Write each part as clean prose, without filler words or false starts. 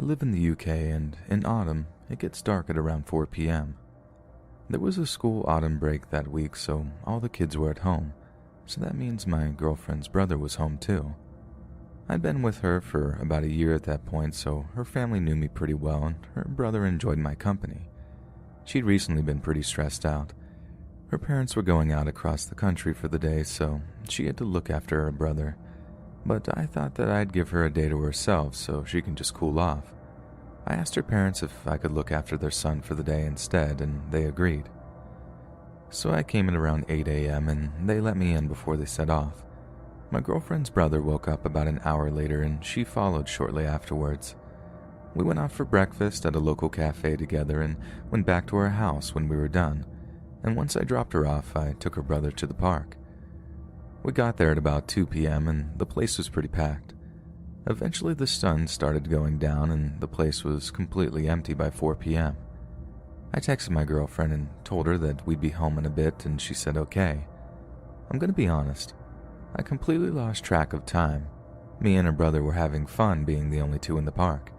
I live in the UK, and in autumn, it gets dark at around 4 p.m. There was a school autumn break that week, so all the kids were at home, so that means my girlfriend's brother was home too. I'd been with her for about a year at that point, so her family knew me pretty well, and her brother enjoyed my company. She'd recently been pretty stressed out. Her parents were going out across the country for the day, so she had to look after her brother. But I thought that I'd give her a day to herself so she can just cool off. I asked her parents if I could look after their son for the day instead, and they agreed. So I came in around 8 a.m. and they let me in before they set off. My girlfriend's brother woke up about an hour later and she followed shortly afterwards. We went out for breakfast at a local cafe together and went back to our house when we were done, and once I dropped her off, I took her brother to the park. We got there at about 2 p.m. and the place was pretty packed. Eventually the sun started going down and the place was completely empty by 4 p.m. I texted my girlfriend and told her that we'd be home in a bit, and she said okay. I'm gonna be honest, I completely lost track of time. Me and her brother were having fun being the only two in the park.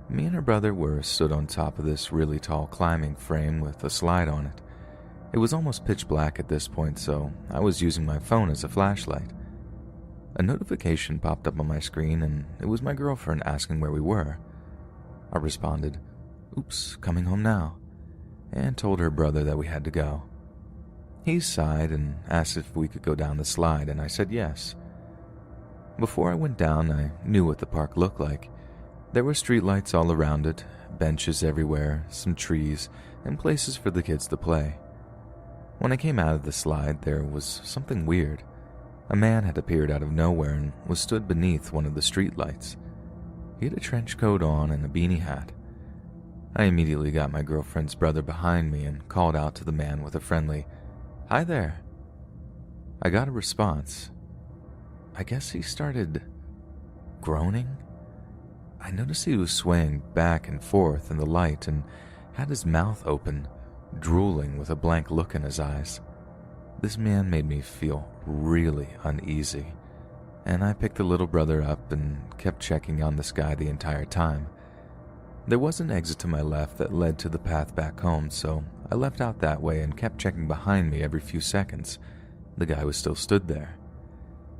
Me and her brother were stood on top of this really tall climbing frame with a slide on it. It was almost pitch black at this point, so I was using my phone as a flashlight. A notification popped up on my screen, and it was my girlfriend asking where we were. I responded, "Oops, coming home now," and told her brother that we had to go. He sighed and asked if we could go down the slide, and I said yes. Before I went down, I knew what the park looked like. There were streetlights all around it, benches everywhere, some trees, and places for the kids to play. When I came out of the slide, there was something weird. A man had appeared out of nowhere and was stood beneath one of the streetlights. He had a trench coat on and a beanie hat. I immediately got my girlfriend's brother behind me and called out to the man with a friendly, "Hi there." I got a response. I guess he started groaning. I noticed he was swaying back and forth in the light and had his mouth open, drooling with a blank look in his eyes. This man made me feel really uneasy, and I picked the little brother up and kept checking on this guy the entire time. There was an exit to my left that led to the path back home, so I left out that way and kept checking behind me every few seconds. The guy was still stood there.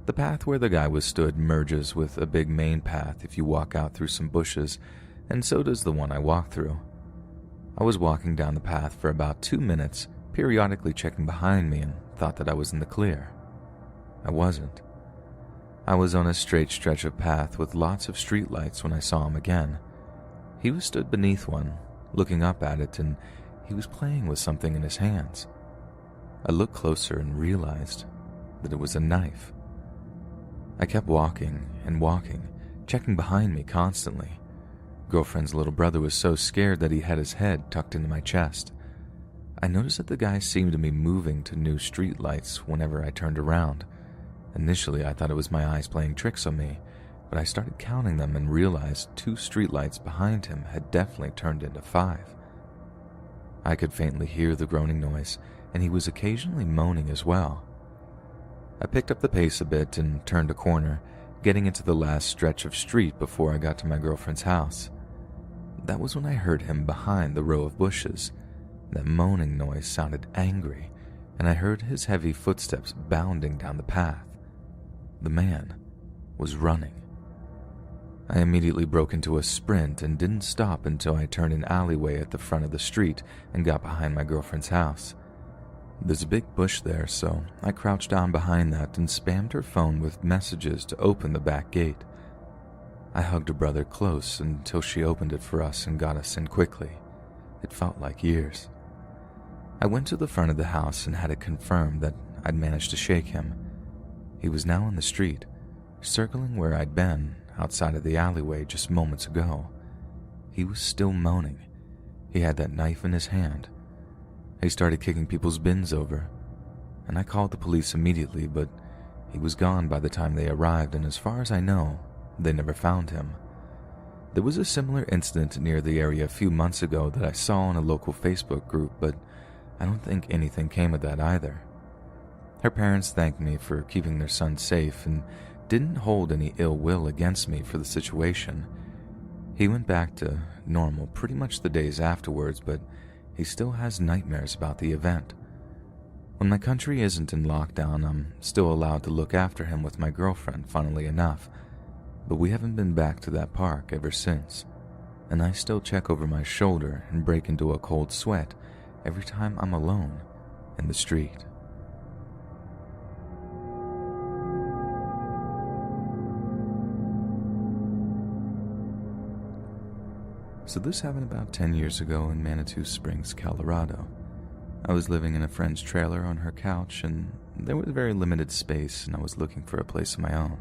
The path where the guy was stood merges with a big main path if you walk out through some bushes, and so does the one I walked through. I was walking down the path for about 2 minutes, periodically checking behind me, and thought that I was in the clear. I wasn't. I was on a straight stretch of path with lots of streetlights when I saw him again. He was stood beneath one, looking up at it, and he was playing with something in his hands. I looked closer and realized that it was a knife. I kept walking and walking, checking behind me constantly. Girlfriend's little brother was so scared that he had his head tucked into my chest. I noticed that the guy seemed to be moving to new streetlights whenever I turned around. Initially, I thought it was my eyes playing tricks on me, but I started counting them and realized 2 streetlights behind him had definitely turned into 5. I could faintly hear the groaning noise, and he was occasionally moaning as well. I picked up the pace a bit and turned a corner, getting into the last stretch of street before I got to my girlfriend's house. That was when I heard him behind the row of bushes. That moaning noise sounded angry, and I heard his heavy footsteps bounding down the path. The man was running. I immediately broke into a sprint and didn't stop until I turned an alleyway at the front of the street and got behind my girlfriend's house. There's a big bush there, so I crouched down behind that and spammed her phone with messages to open the back gate. I hugged her brother close until she opened it for us and got us in quickly. It felt like years. I went to the front of the house and had it confirmed that I'd managed to shake him. He was now on the street, circling where I'd been, outside of the alleyway just moments ago. He was still moaning. He had that knife in his hand. He started kicking people's bins over, and I called the police immediately, but he was gone by the time they arrived, and as far as I know, they never found him. There was a similar incident near the area a few months ago that I saw in a local Facebook group, but I don't think anything came of that either. Her parents thanked me for keeping their son safe and didn't hold any ill will against me for the situation. He went back to normal pretty much the days afterwards, but he still has nightmares about the event. When my country isn't in lockdown, I'm still allowed to look after him with my girlfriend, funnily enough, but we haven't been back to that park ever since, and I still check over my shoulder and break into a cold sweat every time I'm alone in the street. So this happened about 10 years ago in Manitou Springs, Colorado. I was living in a friend's trailer on her couch, and there was very limited space, and I was looking for a place of my own.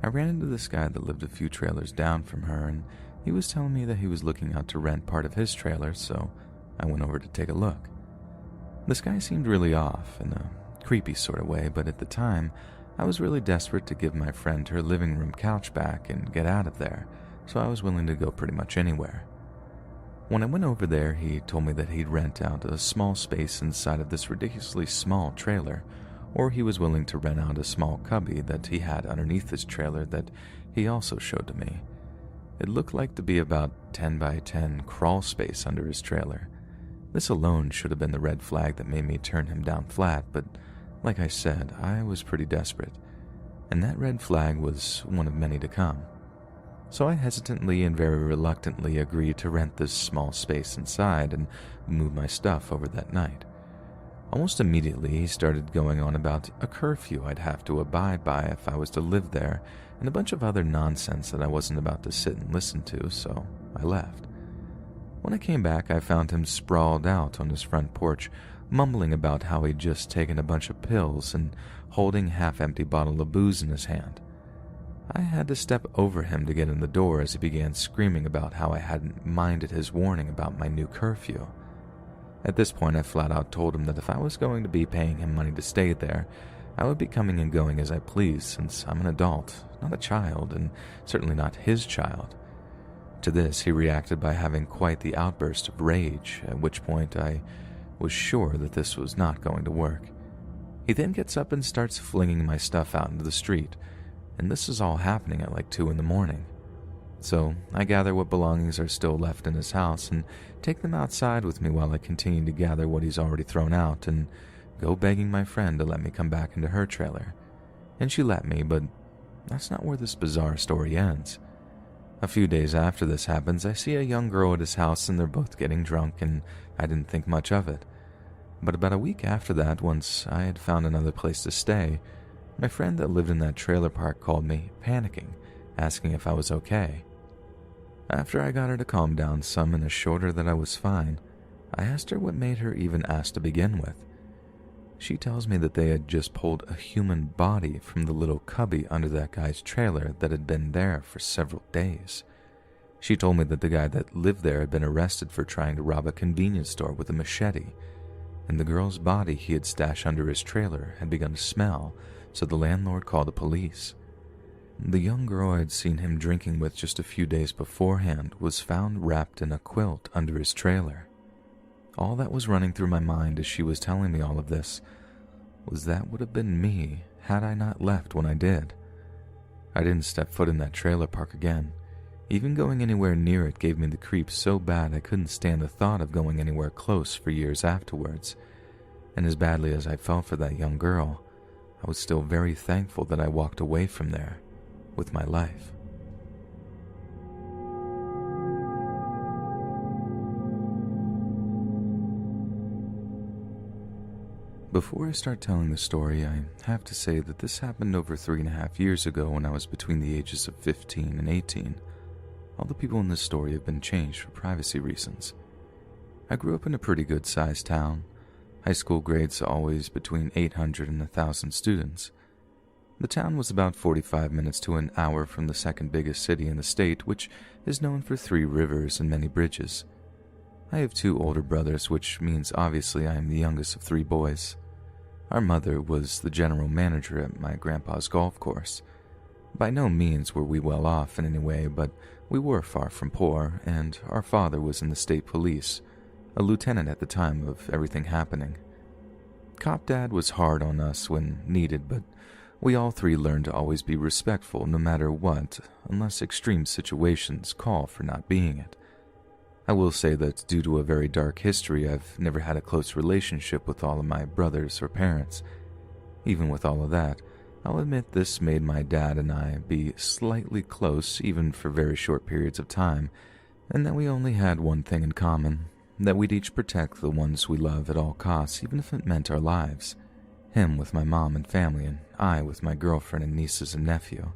I ran into this guy that lived a few trailers down from her, and he was telling me that he was looking out to rent part of his trailer, so I went over to take a look. This guy seemed really off, in a creepy sort of way, but at the time, I was really desperate to give my friend her living room couch back and get out of there, so I was willing to go pretty much anywhere. When I went over there, he told me that he'd rent out a small space inside of this ridiculously small trailer, or he was willing to rent out a small cubby that he had underneath his trailer that he also showed to me. It looked like to be about 10 by 10 crawl space under his trailer. This alone should have been the red flag that made me turn him down flat, but like I said, I was pretty desperate, and that red flag was one of many to come. So I hesitantly and very reluctantly agreed to rent this small space inside and move my stuff over that night. Almost immediately, he started going on about a curfew I'd have to abide by if I was to live there, and a bunch of other nonsense that I wasn't about to sit and listen to, so I left. When I came back, I found him sprawled out on his front porch, mumbling about how he'd just taken a bunch of pills and holding a half-empty bottle of booze in his hand. I had to step over him to get in the door as he began screaming about how I hadn't minded his warning about my new curfew. At this point, I flat out told him that if I was going to be paying him money to stay there, I would be coming and going as I pleased, since I'm an adult, not a child, and certainly not his child. To this, he reacted by having quite the outburst of rage, at which point I was sure that this was not going to work. He then gets up and starts flinging my stuff out into the street, and this is all happening at like 2 a.m. So I gather what belongings are still left in his house and take them outside with me while I continue to gather what he's already thrown out and go begging my friend to let me come back into her trailer. And she let me, but that's not where this bizarre story ends. A few days after this happens, I see a young girl at his house and they're both getting drunk, and I didn't think much of it. But about a week after that, once I had found another place to stay, my friend that lived in that trailer park called me, panicking, asking if I was okay. After I got her to calm down some and assured her that I was fine, I asked her what made her even ask to begin with. She tells me that they had just pulled a human body from the little cubby under that guy's trailer that had been there for several days. She told me that the guy that lived there had been arrested for trying to rob a convenience store with a machete, and the girl's body he had stashed under his trailer had begun to smell, so the landlord called the police. The young girl I had seen him drinking with just a few days beforehand was found wrapped in a quilt under his trailer. All that was running through my mind as she was telling me all of this was that would have been me had I not left when I did. I didn't step foot in that trailer park again. Even going anywhere near it gave me the creeps so bad I couldn't stand the thought of going anywhere close for years afterwards. And as badly as I felt for that young girl, I was still very thankful that I walked away from there with my life. Before I start telling the story, I have to say that this happened over 3.5 years ago when I was between the ages of 15 and 18. All the people in this story have been changed for privacy reasons. I grew up in a pretty good-sized town. High school grades always between 800 and 1,000 students. The town was about 45 minutes to an hour from the second biggest city in the state, which is known for 3 rivers and many bridges. I have 2 older brothers, which means obviously I am the youngest of 3 boys. Our mother was the general manager at my grandpa's golf course. By no means were we well off in any way, but we were far from poor, and our father was in the state police, a lieutenant at the time of everything happening. Cop Dad was hard on us when needed, but We all three learned to always be respectful no matter what, unless extreme situations call for not being it. I will say that due to a very dark history, I've never had a close relationship with all of my brothers or parents. Even with all of that, I'll admit this made my dad and I be slightly close even for very short periods of time, and that we only had one thing in common, that we'd each protect the ones we love at all costs, even if it meant our lives. Him with my mom and family, and I with my girlfriend and nieces and nephew.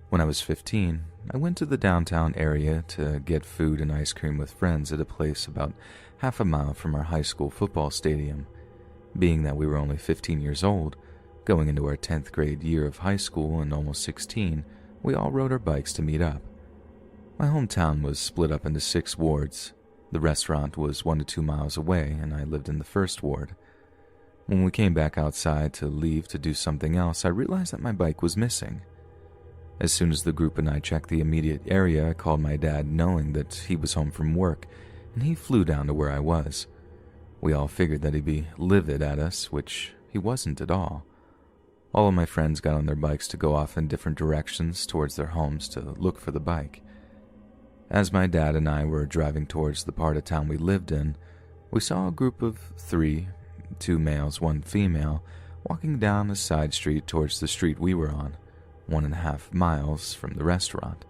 When I was 15, I went to the downtown area to get food and ice cream with friends at a place about half a mile from our high school football stadium. Being that we were only 15 years old, going into our 10th grade year of high school and almost 16, we all rode our bikes to meet up. My hometown was split up into 6 wards. The restaurant was 1 to 2 miles away, and I lived in the first ward. When we came back outside to leave to do something else, I realized that my bike was missing. As soon as the group and I checked the immediate area, I called my dad knowing that he was home from work, and he flew down to where I was. We all figured that he'd be livid at us, which he wasn't at all. All of my friends got on their bikes to go off in different directions towards their homes to look for the bike. As my dad and I were driving towards the part of town we lived in, we saw a group of 3, 2 males, 1 female, walking down a side street towards the street we were on, 1.5 miles from the restaurant.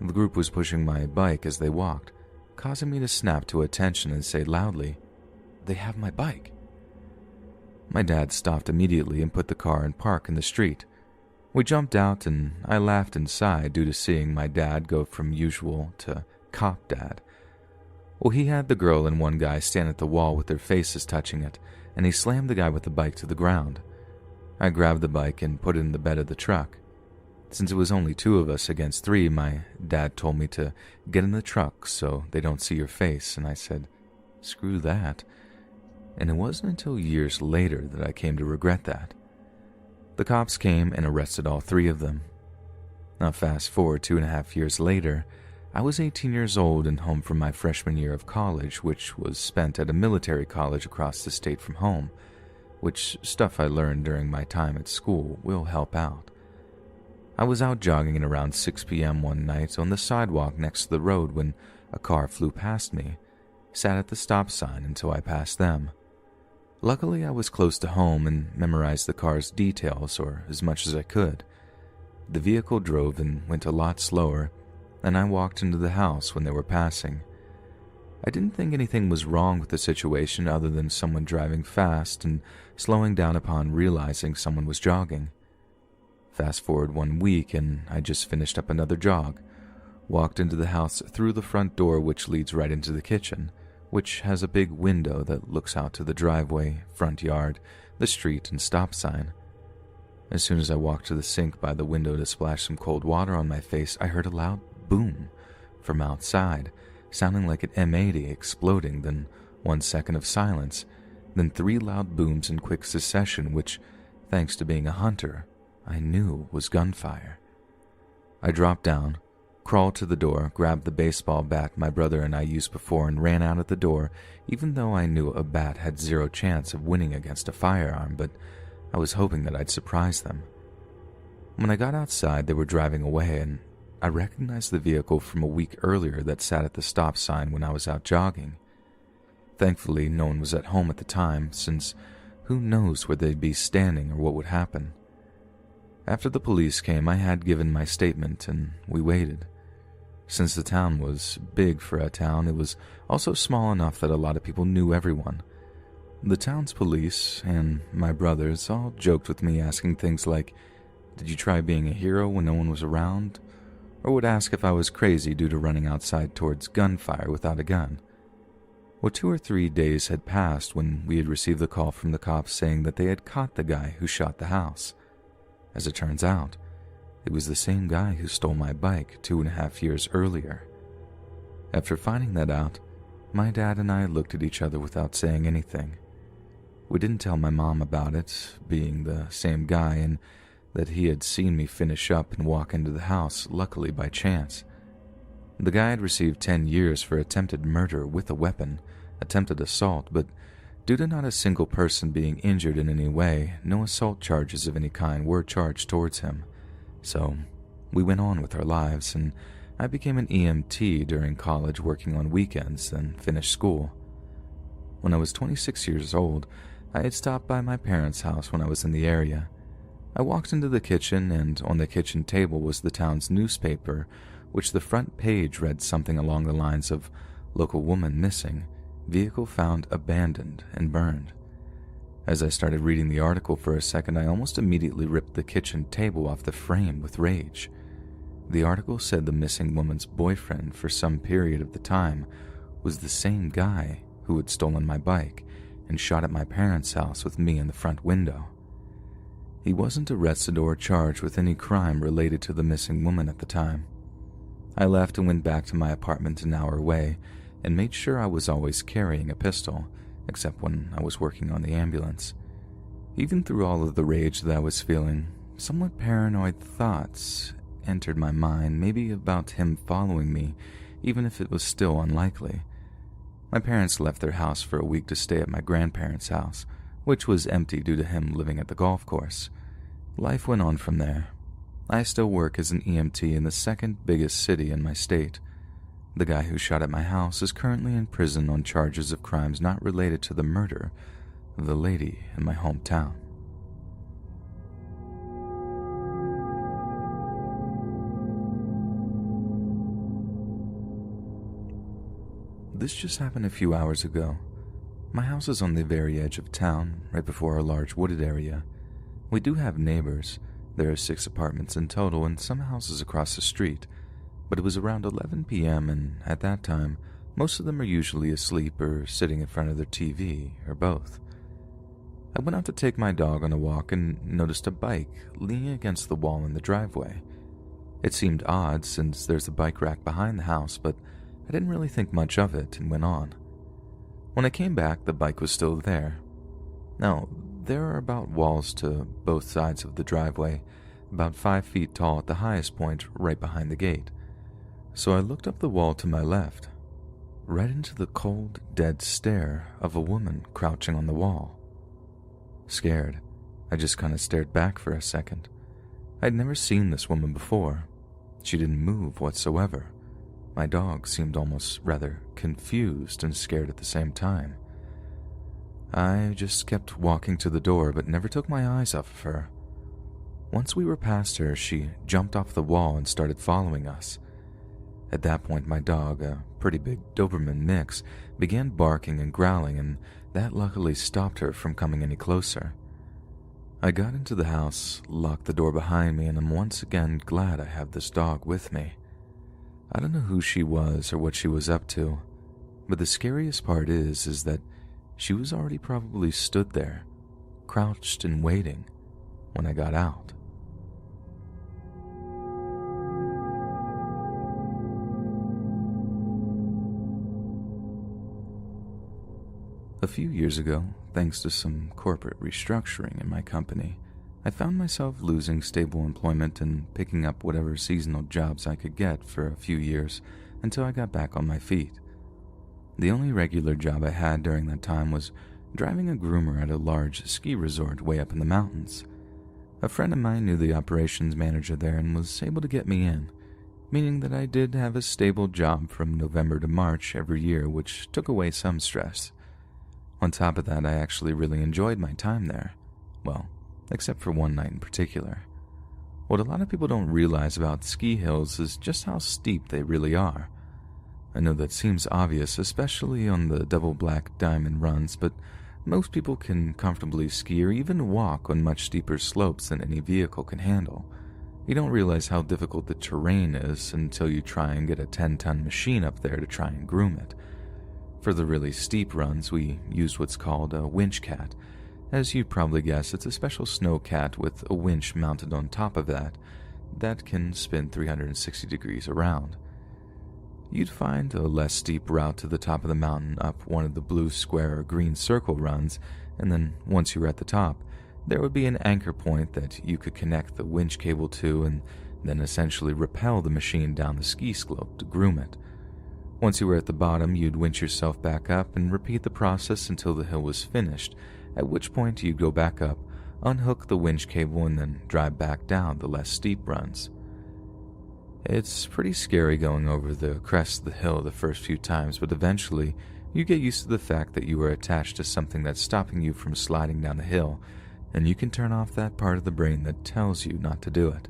The group was pushing my bike as they walked, causing me to snap to attention and say loudly, "They have my bike." My dad stopped immediately and put the car in park in the street. We jumped out and I laughed inside due to seeing my dad go from usual to cop dad. Well, he had the girl and one guy stand at the wall with their faces touching it, and he slammed the guy with the bike to the ground. I grabbed the bike and put it in the bed of the truck. Since it was only 2 of us against 3, my dad told me to get in the truck so they don't see your face, and I said, "Screw that." And it wasn't until years later that I came to regret that. The cops came and arrested all 3 of them. Now fast forward 2.5 years later, I was 18 years old and home from my freshman year of college, which was spent at a military college across the state from home, which stuff I learned during my time at school will help out. I was out jogging at around 6 p.m. one night on the sidewalk next to the road when a car flew past me, sat at the stop sign until I passed them. Luckily, I was close to home and memorized the car's details, or as much as I could. The vehicle drove and went a lot slower, and I walked into the house when they were passing. I didn't think anything was wrong with the situation other than someone driving fast and slowing down upon realizing someone was jogging. Fast forward 1 week and I just finished up another jog, walked into the house through the front door which leads right into the kitchen, which has a big window that looks out to the driveway, front yard, the street, and stop sign. As soon as I walked to the sink by the window to splash some cold water on my face, I heard a loud boom from outside, sounding like an M80 exploding, then 1 second of silence, then 3 loud booms in quick succession, which, thanks to being a hunter, I knew was gunfire. I dropped down, crawled to the door, grabbed the baseball bat my brother and I used before, and ran out at the door, even though I knew a bat had 0 chance of winning against a firearm, but I was hoping that I'd surprise them. When I got outside, they were driving away, and I recognized the vehicle from a week earlier that sat at the stop sign when I was out jogging. Thankfully, no one was at home at the time, since who knows where they'd be standing or what would happen. After the police came, I had given my statement, and we waited. Since the town was big for a town, it was also small enough that a lot of people knew everyone. The town's police and my brothers all joked with me, asking things like, "Did you try being a hero when no one was around?" Or would ask if I was crazy due to running outside towards gunfire without a gun. Well, 2 or 3 days had passed when we had received the call from the cops saying that they had caught the guy who shot the house. As it turns out, it was the same guy who stole my bike 2.5 years earlier. After finding that out, my dad and I looked at each other without saying anything. We didn't tell my mom about it, being the same guy, and that he had seen me finish up and walk into the house, luckily by chance. The guy had received 10 years for attempted murder with a weapon, attempted assault, but Due to not a single person being injured in any way, no assault charges of any kind were charged towards him. So, we went on with our lives, and I became an EMT during college, working on weekends, then finished school. When I was 26 years old, I had stopped by my parents' house when I was in the area. I walked into the kitchen, and on the kitchen table was the town's newspaper, which the front page read something along the lines of "Local woman missing, vehicle found abandoned and burned." As I started reading the article for a second, I almost immediately ripped the kitchen table off the frame with rage. The article said the missing woman's boyfriend for some period of the time was the same guy who had stolen my bike and shot at my parents' house with me in the front window. He wasn't arrested or charged with any crime related to the missing woman at the time. I left and went back to my apartment an hour away and made sure I was always carrying a pistol, except when I was working on the ambulance. Even through all of the rage that I was feeling, somewhat paranoid thoughts entered my mind, maybe about him following me, even if it was still unlikely. My parents left their house for a week to stay at my grandparents' house, which was empty due to him living at the golf course. Life went on from there. I still work as an EMT in the second biggest city in my state. The guy who shot at my house is currently in prison on charges of crimes not related to the murder of the lady in my hometown. This just happened a few hours ago. My house is on the very edge of town, right before a large wooded area. We do have neighbors. There are 6 apartments in total and some houses across the street. But it was around 11 p.m. and at that time, most of them are usually asleep or sitting in front of their TV, or both. I went out to take my dog on a walk and noticed a bike leaning against the wall in the driveway. It seemed odd since there's a bike rack behind the house, but I didn't really think much of it and went on. When I came back, the bike was still there. Now, there are about walls to both sides of the driveway, about 5 feet tall at the highest point right behind the gate. So I looked up the wall to my left, right into the cold, dead stare of a woman crouching on the wall. Scared, I just kind of stared back for a second. I'd never seen this woman before. She didn't move whatsoever. My dog seemed almost rather confused and scared at the same time. I just kept walking to the door but never took my eyes off of her. Once we were past her, she jumped off the wall and started following us. At that point, my dog, a pretty big Doberman mix, began barking and growling, and that luckily stopped her from coming any closer. I got into the house, locked the door behind me, and I'm once again glad I have this dog with me. I don't know who she was or what she was up to, but the scariest part is that she was already probably stood there, crouched and waiting, when I got out. A few years ago, thanks to some corporate restructuring in my company, I found myself losing stable employment and picking up whatever seasonal jobs I could get for a few years until I got back on my feet. The only regular job I had during that time was driving a groomer at a large ski resort way up in the mountains. A friend of mine knew the operations manager there and was able to get me in, meaning that I did have a stable job from November to March every year, which took away some stress. On top of that, I actually really enjoyed my time there. Well, except for one night in particular. What a lot of people don't realize about ski hills is just how steep they really are. I know that seems obvious, especially on the double black diamond runs, but most people can comfortably ski or even walk on much steeper slopes than any vehicle can handle. You don't realize how difficult the terrain is until you try and get a 10-ton machine up there to try and groom it. For the really steep runs, we used what's called a winch cat. As you'd probably guess, it's a special snow cat with a winch mounted on top of that can spin 360 degrees around. You'd find a less steep route to the top of the mountain up one of the blue square or green circle runs, and then once you were at the top, there would be an anchor point that you could connect the winch cable to and then essentially rappel the machine down the ski slope to groom it. Once you were at the bottom, you'd winch yourself back up and repeat the process until the hill was finished, at which point you'd go back up, unhook the winch cable, and then drive back down the less steep runs. It's pretty scary going over the crest of the hill the first few times, but eventually you get used to the fact that you are attached to something that's stopping you from sliding down the hill, and you can turn off that part of the brain that tells you not to do it.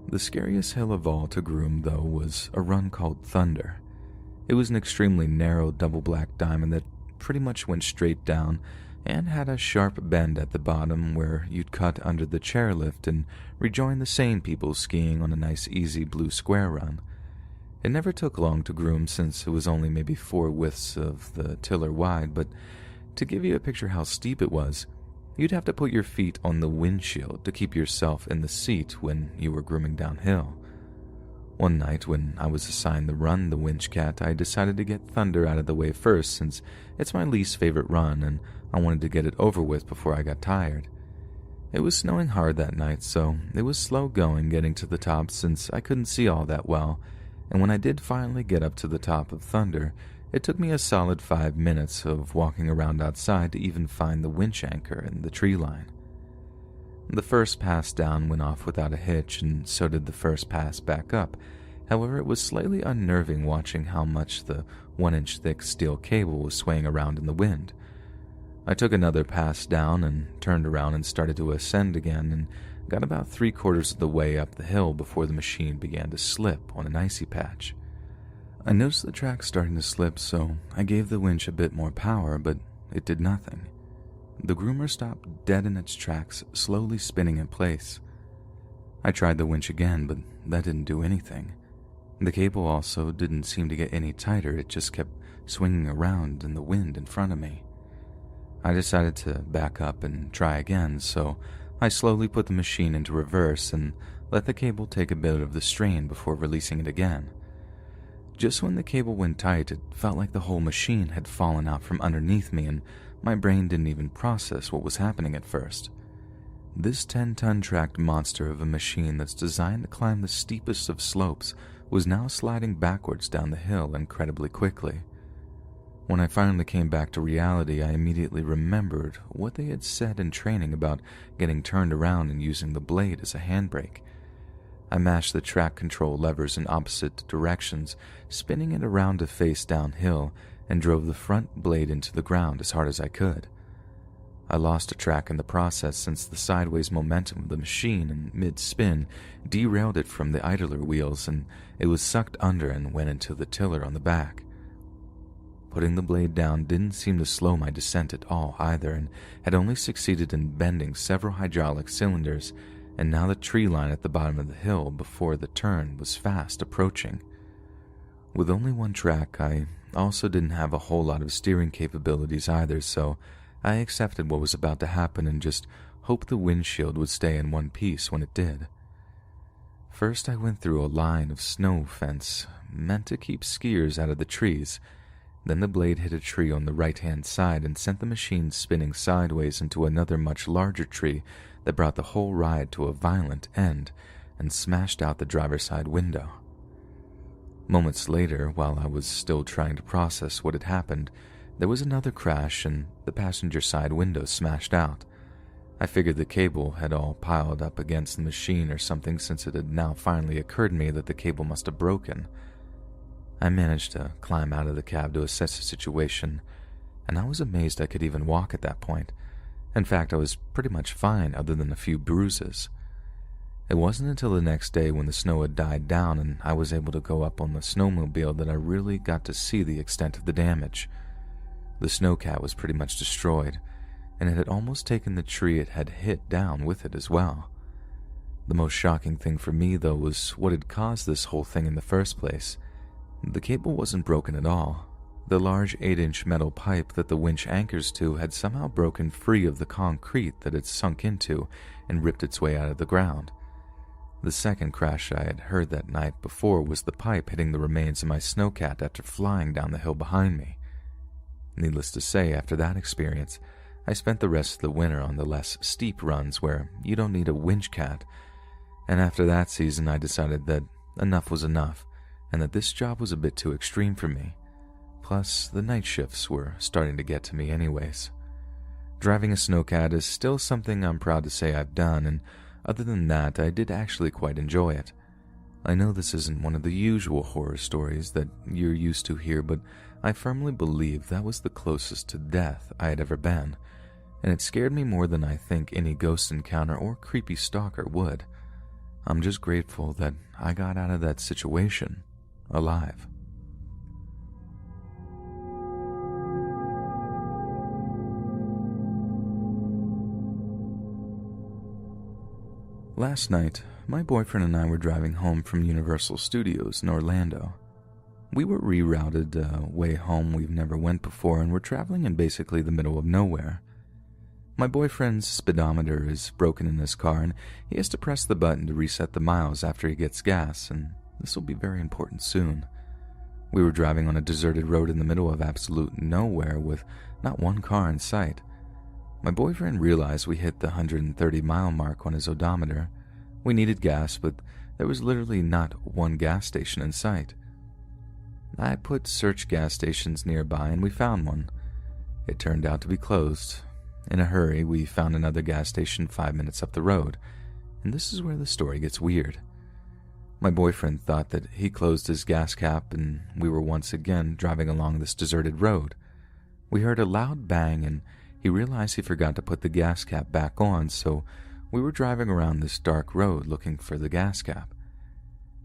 The scariest hill of all to groom, though, was a run called Thunder. It was an extremely narrow double black diamond that pretty much went straight down and had a sharp bend at the bottom where you'd cut under the chairlift and rejoin the sane people skiing on a nice easy blue square run. It never took long to groom since it was only maybe 4 widths of the tiller wide, but to give you a picture how steep it was, you'd have to put your feet on the windshield to keep yourself in the seat when you were grooming downhill. One night when I was assigned the run the Winch Cat, I decided to get Thunder out of the way first since it's my least favorite run and I wanted to get it over with before I got tired. It was snowing hard that night, so it was slow going getting to the top since I couldn't see all that well, and when I did finally get up to the top of Thunder, it took me a solid 5 minutes of walking around outside to even find the winch anchor in the tree line. The first pass down went off without a hitch, and so did the first pass back up. However, it was slightly unnerving watching how much the 1-inch thick steel cable was swaying around in the wind. I took another pass down and turned around and started to ascend again and got about 3/4 of the way up the hill before the machine began to slip on an icy patch. I noticed the track starting to slip, so I gave the winch a bit more power, but it did nothing. The groomer stopped dead in its tracks, slowly spinning in place. I tried the winch again, but that didn't do anything. The cable also didn't seem to get any tighter, it just kept swinging around in the wind in front of me. I decided to back up and try again, so I slowly put the machine into reverse and let the cable take a bit of the strain before releasing it again. Just when the cable went tight, it felt like the whole machine had fallen out from underneath me and my brain didn't even process what was happening at first. This 10-ton tracked monster of a machine that's designed to climb the steepest of slopes was now sliding backwards down the hill incredibly quickly. When I finally came back to reality, I immediately remembered what they had said in training about getting turned around and using the blade as a handbrake. I mashed the track control levers in opposite directions, spinning it around to face downhill, and drove the front blade into the ground as hard as I could. I lost a track in the process since the sideways momentum of the machine in mid-spin derailed it from the idler wheels and it was sucked under and went into the tiller on the back. Putting the blade down didn't seem to slow my descent at all either and had only succeeded in bending several hydraulic cylinders, and now the tree line at the bottom of the hill before the turn was fast approaching. With only one track, I also didn't have a whole lot of steering capabilities either, so I accepted what was about to happen and just hoped the windshield would stay in one piece when it did. First, I went through a line of snow fence meant to keep skiers out of the trees. Then the blade hit a tree on the right-hand side and sent the machine spinning sideways into another much larger tree that brought the whole ride to a violent end and smashed out the driver's side window. Moments later, while I was still trying to process what had happened, there was another crash and the passenger side window smashed out. I figured the cable had all piled up against the machine or something since it had now finally occurred to me that the cable must have broken. I managed to climb out of the cab to assess the situation, and I was amazed I could even walk at that point. In fact, I was pretty much fine other than a few bruises. It wasn't until the next day when the snow had died down and I was able to go up on the snowmobile that I really got to see the extent of the damage. The snowcat was pretty much destroyed, and it had almost taken the tree it had hit down with it as well. The most shocking thing for me, though, was what had caused this whole thing in the first place. The cable wasn't broken at all. The large 8-inch metal pipe that the winch anchors to had somehow broken free of the concrete that it sunk into and ripped its way out of the ground. The second crash I had heard that night before was the pipe hitting the remains of my snowcat after flying down the hill behind me. Needless to say, after that experience, I spent the rest of the winter on the less steep runs where you don't need a winch cat, and after that season I decided that enough was enough, and that this job was a bit too extreme for me. Plus, the night shifts were starting to get to me anyways. Driving a snowcat is still something I'm proud to say I've done, and other than that, I did actually quite enjoy it. I know this isn't one of the usual horror stories that you're used to here, but I firmly believe that was the closest to death I had ever been, and it scared me more than I think any ghost encounter or creepy stalker would. I'm just grateful that I got out of that situation alive. Last night, my boyfriend and I were driving home from Universal Studios in Orlando. We were rerouted a way home we've never went before, and we're traveling in basically the middle of nowhere. My boyfriend's speedometer is broken in his car, and he has to press the button to reset the miles after he gets gas, and this will be very important soon. We were driving on a deserted road in the middle of absolute nowhere with not one car in sight. My boyfriend realized we hit the 130-mile mark on his odometer. We needed gas, but there was literally not one gas station in sight. I put search gas stations nearby, and we found one. It turned out to be closed. In a hurry, we found another gas station 5 minutes up the road, and this is where the story gets weird. My boyfriend thought that he closed his gas cap, and we were once again driving along this deserted road. We heard a loud bang, and he realized he forgot to put the gas cap back on, so we were driving around this dark road looking for the gas cap.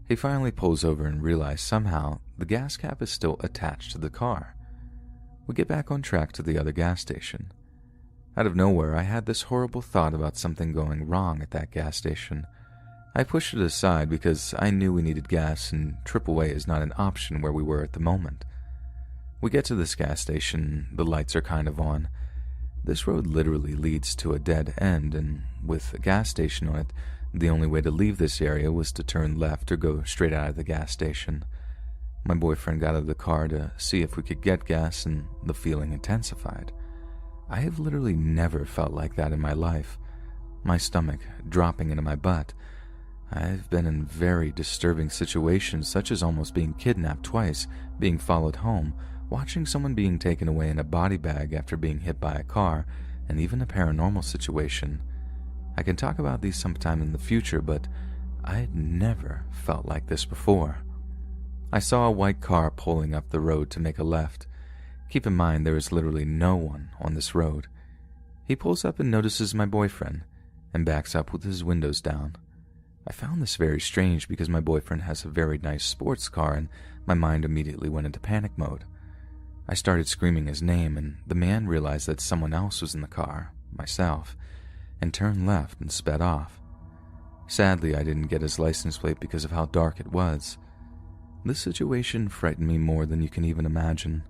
He finally pulls over and realizes somehow the gas cap is still attached to the car. We get back on track to the other gas station. Out of nowhere, I had this horrible thought about something going wrong at that gas station. I pushed it aside because I knew we needed gas, and AAA is not an option where we were at the moment. We get to this gas station, the lights are kind of on. This road literally leads to a dead end, and with a gas station on it, the only way to leave this area was to turn left or go straight out of the gas station. My boyfriend got out of the car to see if we could get gas, and the feeling intensified. I have literally never felt like that in my life. My stomach dropping into my butt. I've been in very disturbing situations, such as almost being kidnapped twice, being followed home, watching someone being taken away in a body bag after being hit by a car, and even a paranormal situation. I can talk about these sometime in the future, but I had never felt like this before. I saw a white car pulling up the road to make a left. Keep in mind there is literally no one on this road. He pulls up and notices my boyfriend, and backs up with his windows down. I found this very strange because my boyfriend has a very nice sports car, and my mind immediately went into panic mode. I started screaming his name, and the man realized that someone else was in the car, myself, and turned left and sped off. Sadly, I didn't get his license plate because of how dark it was. This situation frightened me more than you can even imagine.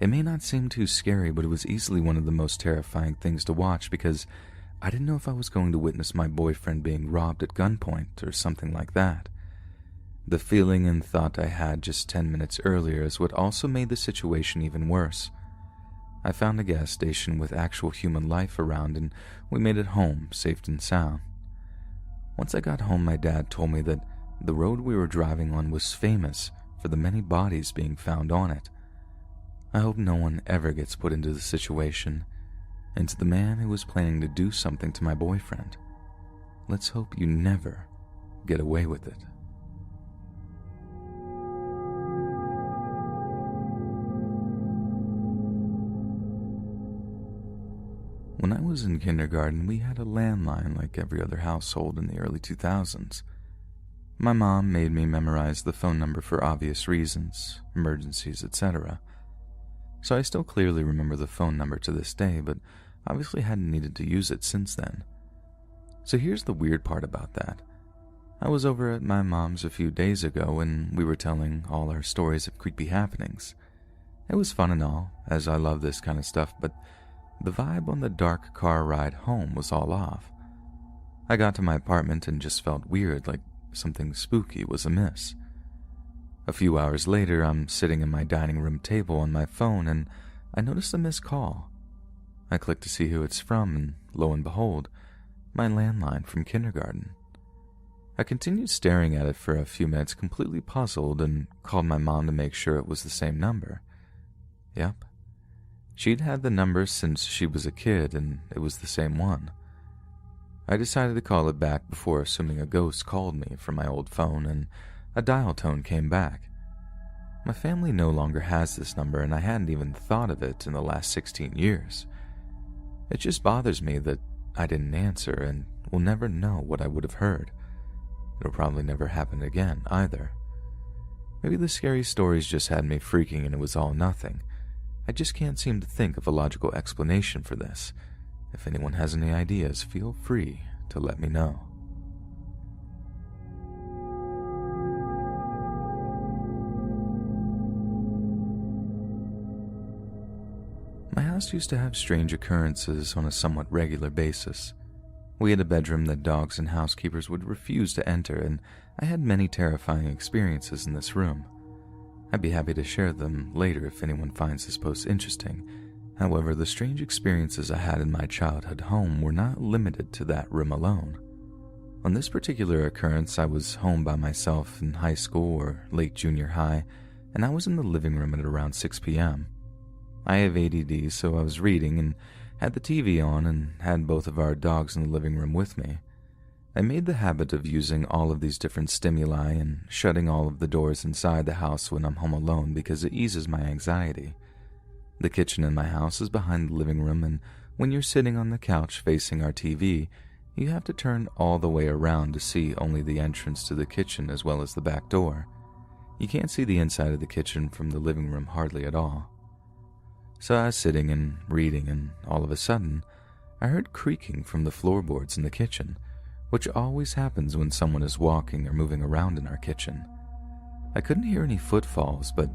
It may not seem too scary, but it was easily one of the most terrifying things to watch because I didn't know if I was going to witness my boyfriend being robbed at gunpoint or something like that. The feeling and thought I had just 10 minutes earlier is what also made the situation even worse. I found a gas station with actual human life around, and we made it home safe and sound. Once I got home, my dad told me that the road we were driving on was famous for the many bodies being found on it. I hope no one ever gets put into the situation, and to the man who was planning to do something to my boyfriend, let's hope you never get away with it. When I was in kindergarten, we had a landline like every other household in the early 2000s. My mom made me memorize the phone number for obvious reasons, emergencies, etc. So I still clearly remember the phone number to this day, but obviously hadn't needed to use it since then. So here's the weird part about that. I was over at my mom's a few days ago, and we were telling all our stories of creepy happenings. It was fun and all, as I love this kind of stuff, but the vibe on the dark car ride home was all off. I got to my apartment and just felt weird, like something spooky was amiss. A few hours later, I'm sitting at my dining room table on my phone, and I noticed a missed call. I click to see who it's from, and lo and behold, my landline from kindergarten. I continued staring at it for a few minutes, completely puzzled, and called my mom to make sure it was the same number. Yep. She'd had the number since she was a kid, and it was the same one. I decided to call it back before assuming a ghost called me from my old phone, and a dial tone came back. My family no longer has this number, and I hadn't even thought of it in the last 16 years. It just bothers me that I didn't answer and will never know what I would have heard. It'll probably never happen again, either. Maybe the scary stories just had me freaking and it was all nothing. I just can't seem to think of a logical explanation for this. If anyone has any ideas, feel free to let me know. My house used to have strange occurrences on a somewhat regular basis. We had a bedroom that dogs and housekeepers would refuse to enter, and I had many terrifying experiences in this room. I'd be happy to share them later if anyone finds this post interesting. However, the strange experiences I had in my childhood home were not limited to that room alone. On this particular occurrence, I was home by myself in high school or late junior high, and I was in the living room at around 6 p.m. I have ADD, so I was reading and had the TV on and had both of our dogs in the living room with me. I made the habit of using all of these different stimuli and shutting all of the doors inside the house when I'm home alone because it eases my anxiety. The kitchen in my house is behind the living room, and when you're sitting on the couch facing our TV, you have to turn all the way around to see only the entrance to the kitchen as well as the back door. You can't see the inside of the kitchen from the living room hardly at all. So I was sitting and reading, and all of a sudden, I heard creaking from the floorboards in the kitchen, which always happens when someone is walking or moving around in our kitchen. I couldn't hear any footfalls, but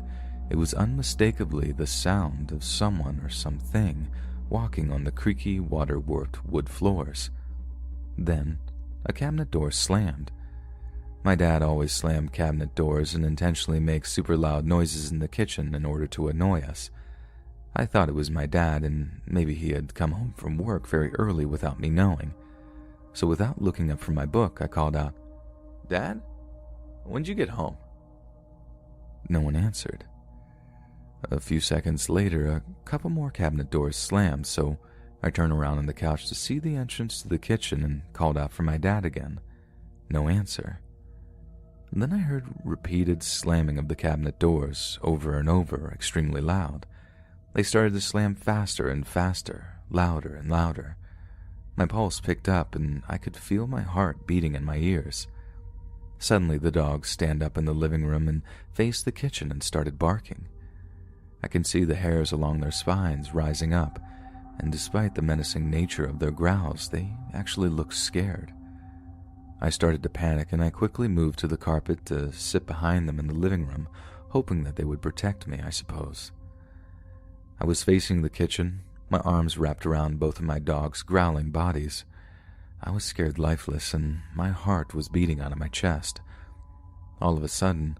it was unmistakably the sound of someone or something walking on the creaky, water-warped wood floors. Then, a cabinet door slammed. My dad always slammed cabinet doors and intentionally makes super loud noises in the kitchen in order to annoy us. I thought it was my dad, and maybe he had come home from work very early without me knowing. So without looking up from my book, I called out, "Dad? When'd you get home?" No one answered. A few seconds later, a couple more cabinet doors slammed, so I turned around on the couch to see the entrance to the kitchen and called out for my dad again. No answer. And then I heard repeated slamming of the cabinet doors over and over, extremely loud. They started to slam faster and faster, louder and louder. My pulse picked up and I could feel my heart beating in my ears. Suddenly the dogs stand up in the living room and faced the kitchen and started barking. I can see the hairs along their spines rising up, and despite the menacing nature of their growls, they actually looked scared. I started to panic and I quickly moved to the carpet to sit behind them in the living room, hoping that they would protect me, I suppose. I was facing the kitchen, my arms wrapped around both of my dogs' growling bodies. I was scared lifeless, and my heart was beating out of my chest. All of a sudden,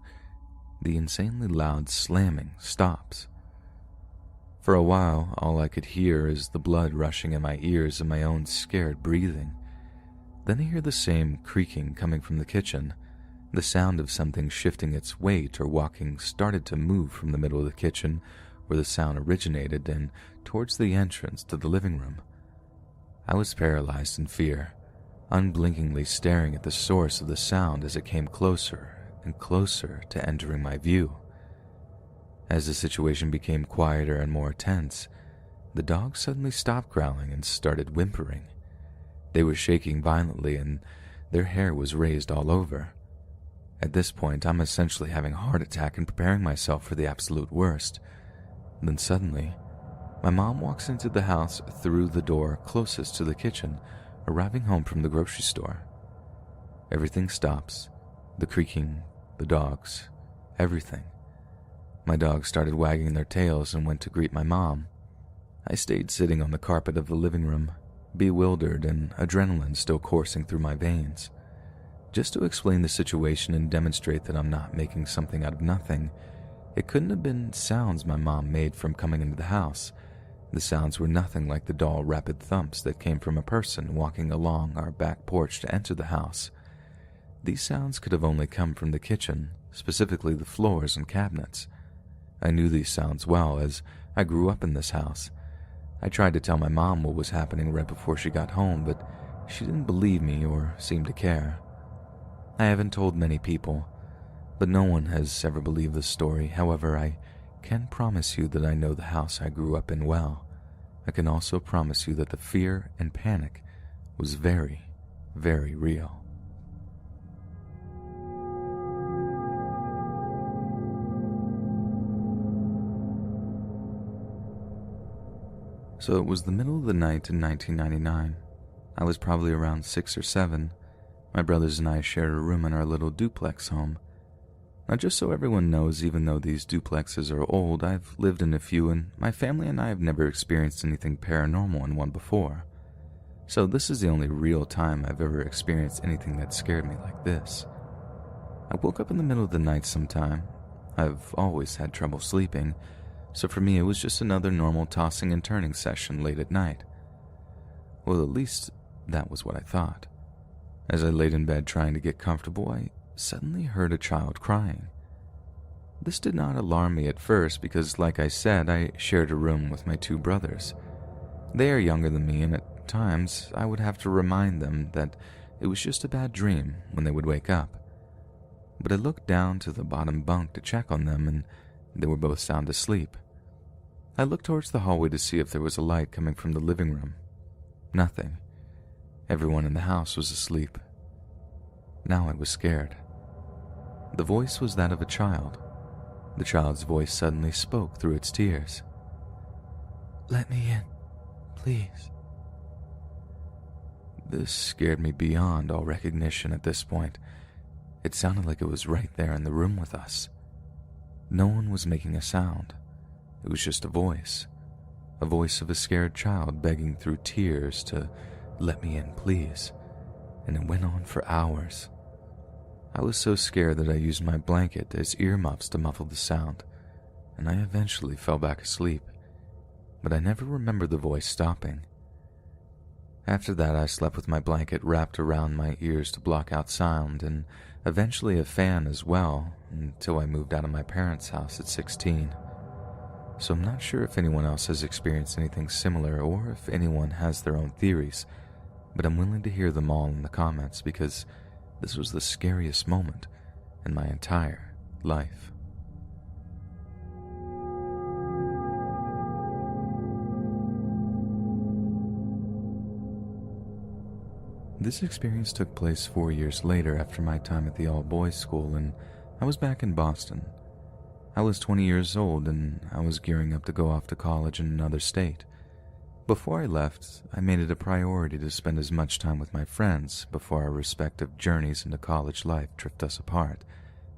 the insanely loud slamming stops. For a while, all I could hear is the blood rushing in my ears and my own scared breathing. Then I hear the same creaking coming from the kitchen. The sound of something shifting its weight or walking started to move from the middle of the kitchen, where the sound originated, and towards the entrance to the living room. I was paralyzed in fear, unblinkingly staring at the source of the sound as it came closer and closer to entering my view. As the situation became quieter and more tense, the dogs suddenly stopped growling and started whimpering. They were shaking violently and their hair was raised all over. At this point, I'm essentially having a heart attack and preparing myself for the absolute worst. Then suddenly, my mom walks into the house through the door closest to the kitchen, arriving home from the grocery store. Everything stops. The creaking, the dogs, everything. My dogs started wagging their tails and went to greet my mom. I stayed sitting on the carpet of the living room, bewildered and adrenaline still coursing through my veins. Just to explain the situation and demonstrate that I'm not making something out of nothing, it couldn't have been sounds my mom made from coming into the house. The sounds were nothing like the dull, rapid thumps that came from a person walking along our back porch to enter the house. These sounds could have only come from the kitchen, specifically the floors and cabinets. I knew these sounds well as I grew up in this house. I tried to tell my mom what was happening right before she got home, but she didn't believe me or seem to care. I haven't told many people, but no one has ever believed this story. However, I can promise you that I know the house I grew up in well. I can also promise you that the fear and panic was very, very real. So it was the middle of the night in 1999. I was probably around 6 or 7. My brothers and I shared a room in our little duplex home. Now, just so everyone knows, even though these duplexes are old, I've lived in a few, and my family and I have never experienced anything paranormal in one before. So this is the only real time I've ever experienced anything that scared me like this. I woke up in the middle of the night sometime. I've always had trouble sleeping, so for me it was just another normal tossing and turning session late at night. Well, at least that was what I thought. As I laid in bed trying to get comfortable, I suddenly heard a child crying. This did not alarm me at first because, like I said, I shared a room with my 2 brothers. They are younger than me, and at times I would have to remind them that it was just a bad dream when they would wake up. But I looked down to the bottom bunk to check on them, and they were both sound asleep. I looked towards the hallway to see if there was a light coming from the living room. Nothing. Everyone in the house was asleep. Now I was scared. The voice was that of a child. The child's voice suddenly spoke through its tears. "Let me in, please." This scared me beyond all recognition at this point. It sounded like it was right there in the room with us. No one was making a sound. It was just a voice of a scared child begging through tears to let me in, please. And it went on for hours. I was so scared that I used my blanket as earmuffs to muffle the sound, and I eventually fell back asleep, but I never remember the voice stopping. After that, I slept with my blanket wrapped around my ears to block out sound, and eventually a fan as well, until I moved out of my parents' house at 16. So I'm not sure if anyone else has experienced anything similar or if anyone has their own theories, but I'm willing to hear them all in the comments because this was the scariest moment in my entire life. This experience took place 4 years later after my time at the all-boys school, and I was back in Boston. I was 20 years old, and I was gearing up to go off to college in another state. Before I left, I made it a priority to spend as much time with my friends before our respective journeys into college life drift us apart,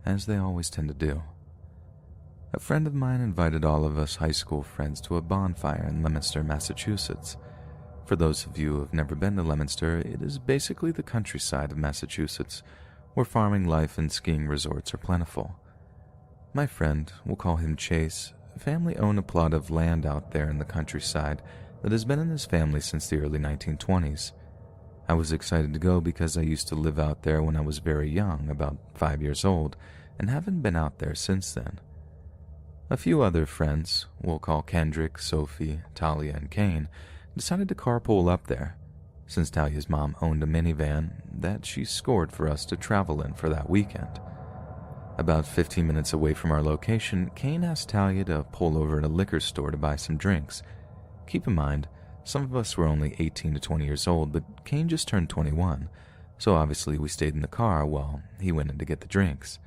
as they always tend to do. A friend of mine invited all of us high school friends to a bonfire in Leominster, Massachusetts. For those of you who have never been to Leominster, it is basically the countryside of Massachusetts, where farming life and skiing resorts are plentiful. My friend, we'll call him Chase, family owned a plot of land out there in the countryside that has been in his family since the early 1920s. I was excited to go because I used to live out there when I was very young, about 5 years old, and haven't been out there since then. A few other friends, we'll call Kendrick, Sophie, Talia, and Kane, decided to carpool up there, since Talia's mom owned a minivan that she scored for us to travel in for that weekend. About 15 minutes away from our location, Kane asked Talia to pull over at a liquor store to buy some drinks. Keep in mind, some of us were only 18 to 20 years old, but Kane just turned 21, so obviously we stayed in the car while he went in to get the drinks.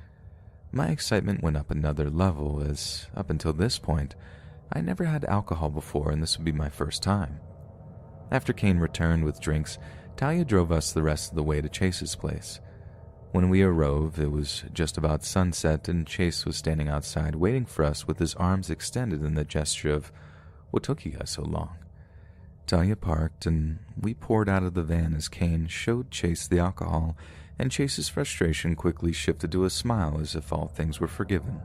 My excitement went up another level as, up until this point, I never had alcohol before and this would be my first time. After Kane returned with drinks, Talia drove us the rest of the way to Chase's place. When we arrived, it was just about sunset and Chase was standing outside waiting for us with his arms extended in the gesture of, "What took you guys so long?" Talia parked and we poured out of the van as Kane showed Chase the alcohol, and Chase's frustration quickly shifted to a smile as if all things were forgiven.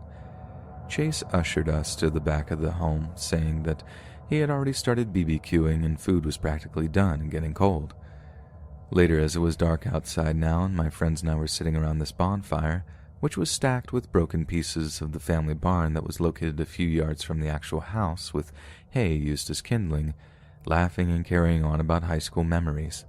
Chase ushered us to the back of the home, saying that he had already started BBQing and food was practically done and getting cold. Later, as it was dark outside now and my friends and I were sitting around this bonfire, which was stacked with broken pieces of the family barn that was located a few yards from the actual house with hay used as kindling, laughing and carrying on about high school memories.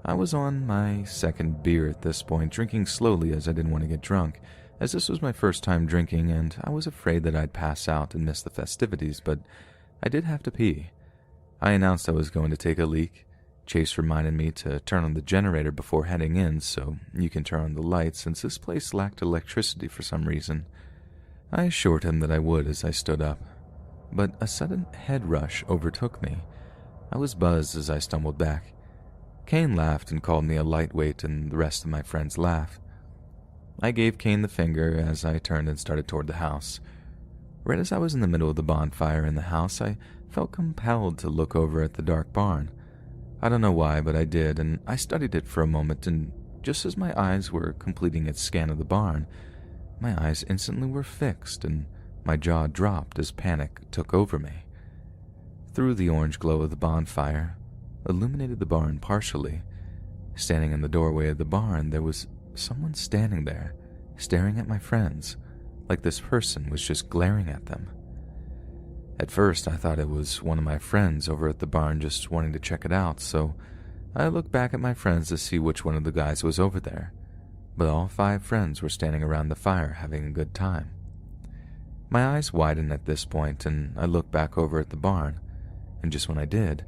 I was on my second beer at this point, drinking slowly as I didn't want to get drunk, as this was my first time drinking and I was afraid that I'd pass out and miss the festivities, but I did have to pee. I announced I was going to take a leak. Chase reminded me to turn on the generator before heading in so you can turn on the lights since this place lacked electricity for some reason. I assured him that I would as I stood up, but a sudden head rush overtook me. I was buzzed as I stumbled back. Kane laughed and called me a lightweight, and the rest of my friends laughed. I gave Kane the finger as I turned and started toward the house. Right as I was in the middle of the bonfire in the house, I felt compelled to look over at the dark barn. I don't know why, but I did, and I studied it for a moment, and just as my eyes were completing its scan of the barn, my eyes instantly were fixed, and my jaw dropped as panic took over me. Through the orange glow of the bonfire, illuminated the barn partially. Standing in the doorway of the barn, there was someone standing there, staring at my friends, like this person was just glaring at them. At first, I thought it was one of my friends over at the barn just wanting to check it out, so I looked back at my friends to see which one of the guys was over there, but all 5 friends were standing around the fire having a good time. My eyes widened at this point, and I looked back over at the barn, and just when I did,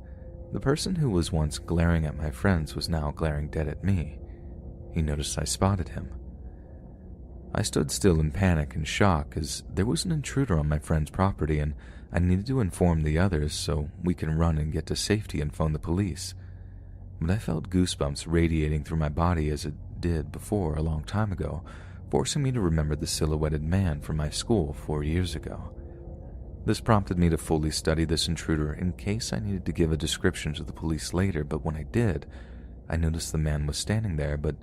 the person who was once glaring at my friends was now glaring dead at me. He noticed I spotted him. I stood still in panic and shock as there was an intruder on my friend's property and I needed to inform the others so we can run and get to safety and phone the police. But I felt goosebumps radiating through my body as it did before a long time ago, forcing me to remember the silhouetted man from my school 4 years ago. This prompted me to fully study this intruder in case I needed to give a description to the police later, but when I did, I noticed the man was standing there, but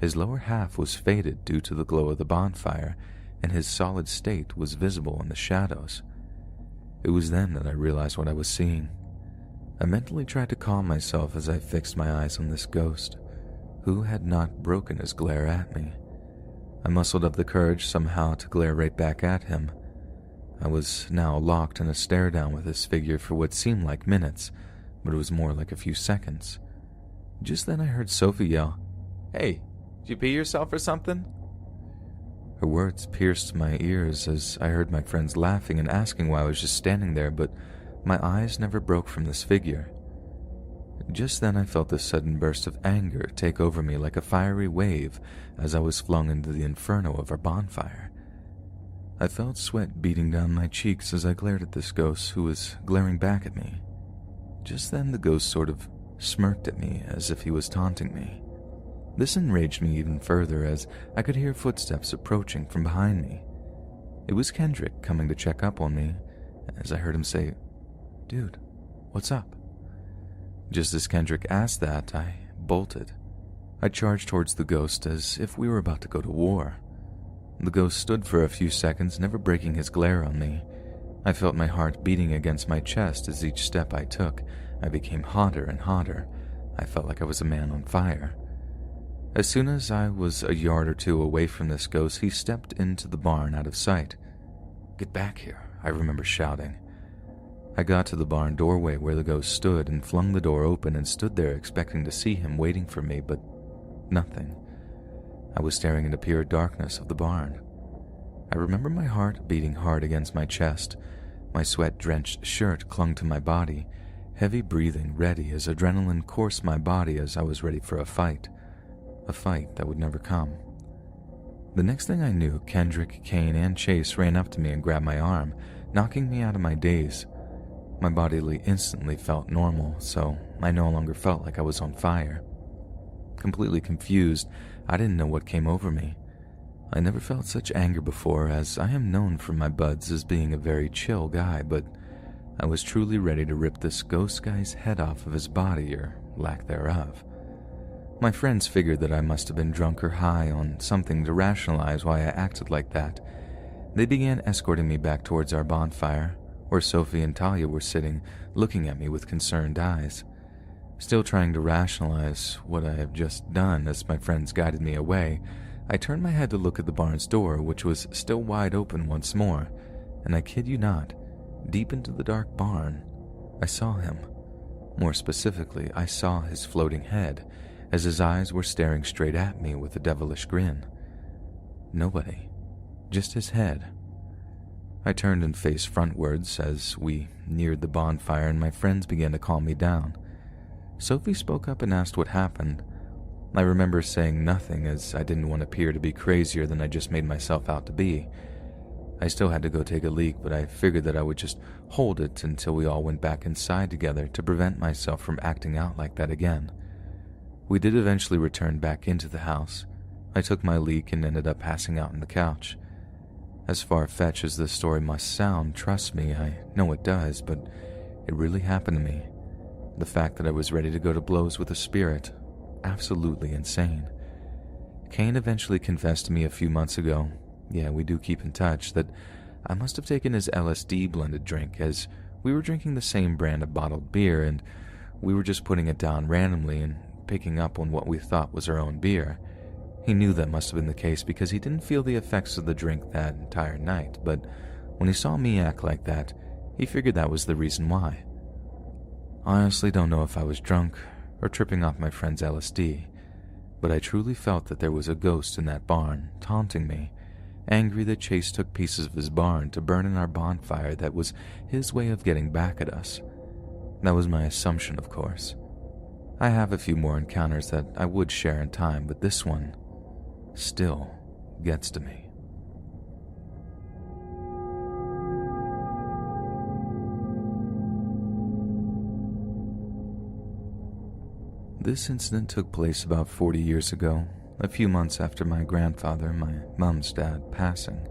his lower half was faded due to the glow of the bonfire, and his solid state was visible in the shadows. It was then that I realized what I was seeing. I mentally tried to calm myself as I fixed my eyes on this ghost, who had not broken his glare at me. I muscled up the courage somehow to glare right back at him. I was now locked in a stare down with this figure for what seemed like minutes, but it was more like a few seconds. Just then I heard Sophie yell, "Hey, did you pee yourself or something?" Her words pierced my ears as I heard my friends laughing and asking why I was just standing there, but my eyes never broke from this figure. Just then I felt a sudden burst of anger take over me like a fiery wave as I was flung into the inferno of our bonfire. I felt sweat beating down my cheeks as I glared at this ghost who was glaring back at me. Just then the ghost sort of smirked at me as if he was taunting me. This enraged me even further as I could hear footsteps approaching from behind me. It was Kendrick coming to check up on me as I heard him say, "Dude, what's up?" Just as Kendrick asked that, I bolted. I charged towards the ghost as if we were about to go to war. The ghost stood for a few seconds, never breaking his glare on me. I felt my heart beating against my chest as each step I took, I became hotter and hotter. I felt like I was a man on fire. As soon as I was a yard or two away from this ghost, he stepped into the barn out of sight. "Get back here," I remember shouting. I got to the barn doorway where the ghost stood and flung the door open and stood there expecting to see him waiting for me, but nothing. I was staring into pure darkness of the barn. I remember my heart beating hard against my chest. My sweat-drenched shirt clung to my body, heavy breathing ready as adrenaline coursed my body as I was ready for a fight that would never come. The next thing I knew, Kendrick, Kane, and Chase ran up to me and grabbed my arm, knocking me out of my daze. My body instantly felt normal, so I no longer felt like I was on fire. Completely confused, I didn't know what came over me. I never felt such anger before, as I am known for my buds as being a very chill guy, but I was truly ready to rip this ghost guy's head off of his body, or lack thereof. My friends figured that I must have been drunk or high on something to rationalize why I acted like that. They began escorting me back towards our bonfire, where Sophie and Talia were sitting, looking at me with concerned eyes. Still trying to rationalize what I have just done as my friends guided me away, I turned my head to look at the barn's door, which was still wide open once more, and I kid you not, deep into the dark barn, I saw him. More specifically, I saw his floating head, as his eyes were staring straight at me with a devilish grin. Nobody, just his head. I turned and faced frontwards as we neared the bonfire, and my friends began to calm me down. Sophie spoke up and asked what happened. I remember saying nothing, as I didn't want to appear to be crazier than I just made myself out to be. I still had to go take a leak, but I figured that I would just hold it until we all went back inside together to prevent myself from acting out like that again. We did eventually return back into the house. I took my leak and ended up passing out on the couch. As far-fetched as this story must sound, trust me, I know it does, but it really happened to me. The fact that I was ready to go to blows with a spirit, absolutely insane. Kane eventually confessed to me a few months ago, yeah, we do keep in touch, that I must have taken his LSD blended drink, as we were drinking the same brand of bottled beer and we were just putting it down randomly and picking up on what we thought was our own beer. He knew that must have been the case because he didn't feel the effects of the drink that entire night, but when he saw me act like that, he figured that was the reason why. I honestly don't know if I was drunk or tripping off my friend's LSD, but I truly felt that there was a ghost in that barn, taunting me, angry that Chase took pieces of his barn to burn in our bonfire that was his way of getting back at us. That was my assumption, of course. I have a few more encounters that I would share in time, but this one still gets to me. This incident took place about 40 years ago, a few months after my grandfather, my mom's dad, passing.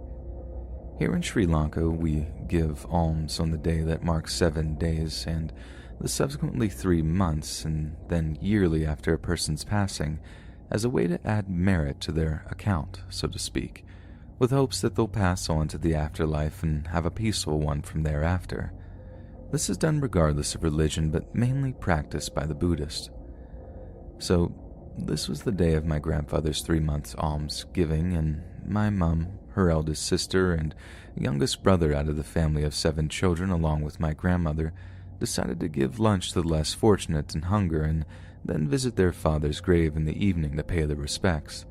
Here in Sri Lanka, we give alms on the day that marks 7 days and the subsequently 3 months, and then yearly after a person's passing, as a way to add merit to their account, so to speak, with hopes that they'll pass on to the afterlife and have a peaceful one from thereafter. This is done regardless of religion, but mainly practiced by the Buddhist. So, this was the day of my grandfather's 3 months alms giving, and my mom, her eldest sister, and youngest brother out of the family of 7 children, along with my grandmother, decided to give lunch to the less fortunate and hunger, and then visit their father's grave in the evening to pay their respects.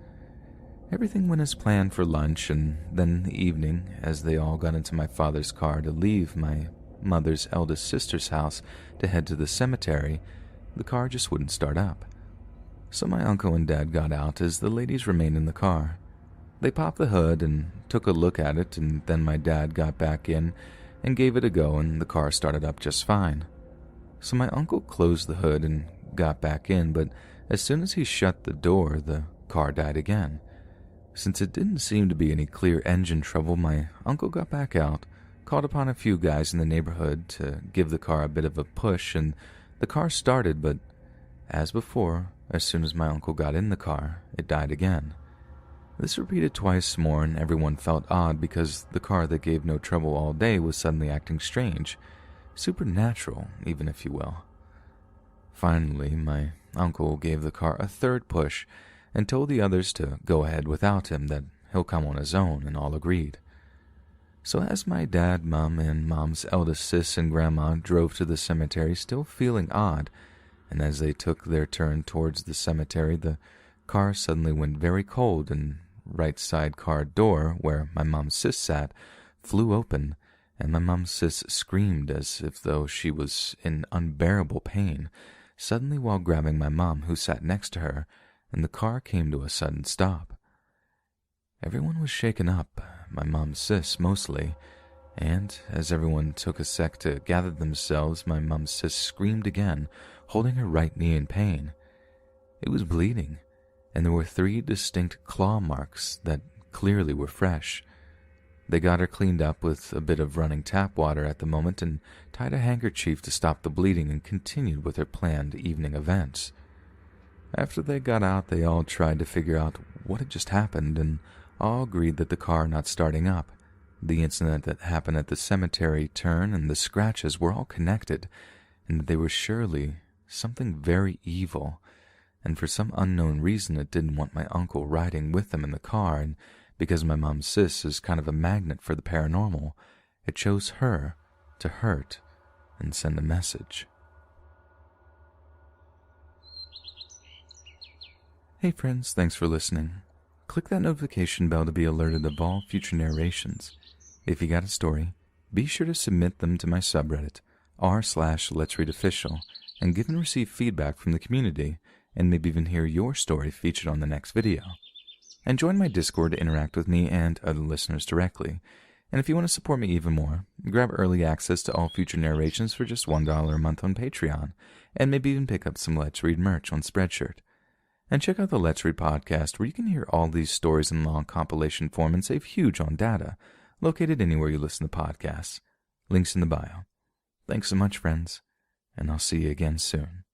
Everything went as planned for lunch, and then in the evening, as they all got into my father's car to leave my mother's eldest sister's house to head to the cemetery, the car just wouldn't start up. So my uncle and dad got out as the ladies remained in the car. They popped the hood and took a look at it, and then my dad got back in and gave it a go, and the car started up just fine. So my uncle closed the hood and got back in, but as soon as he shut the door, the car died again. Since it didn't seem to be any clear engine trouble, my uncle got back out, called upon a few guys in the neighborhood to give the car a bit of a push, and the car started, but as before, as soon as my uncle got in the car, it died again. This repeated twice more, and everyone felt odd because the car that gave no trouble all day was suddenly acting strange, supernatural, even if you will. Finally, my uncle gave the car a third push and told the others to go ahead without him, that he'll come on his own, and all agreed. So as my dad, mom, and mom's eldest sis and grandma drove to the cemetery still feeling odd, and as they took their turn towards the cemetery, the car suddenly went very cold, and right side car door, where my mom's sis sat, flew open, and my mom's sis screamed as if though she was in unbearable pain, suddenly while grabbing my mom, who sat next to her, and the car came to a sudden stop. Everyone was shaken up, my mom's sis mostly, and as everyone took a sec to gather themselves, my mom's sis screamed again, holding her right knee in pain. It was bleeding, and there were 3 distinct claw marks that clearly were fresh. They got her cleaned up with a bit of running tap water at the moment and tied a handkerchief to stop the bleeding and continued with their planned evening events. After they got out, they all tried to figure out what had just happened, and all agreed that the car not starting up, the incident that happened at the cemetery turn, and the scratches were all connected, and that they were surely something very evil, and for some unknown reason it didn't want my uncle riding with them in the car, and because my mom's sis is kind of a magnet for the paranormal, it chose her to hurt and send a message. Hey friends, thanks for listening. Click that notification bell to be alerted of all future narrations. If you got a story, be sure to submit them to my subreddit, r/letsreadofficial, and give and receive feedback from the community, and maybe even hear your story featured on the next video. And join my Discord to interact with me and other listeners directly. And if you want to support me even more, grab early access to all future narrations for just $1 a month on Patreon, and maybe even pick up some Let's Read merch on Spreadshirt. And check out the Let's Read podcast, where you can hear all these stories in long compilation form and save huge on data, located anywhere you listen to podcasts. Links in the bio. Thanks so much, friends, and I'll see you again soon.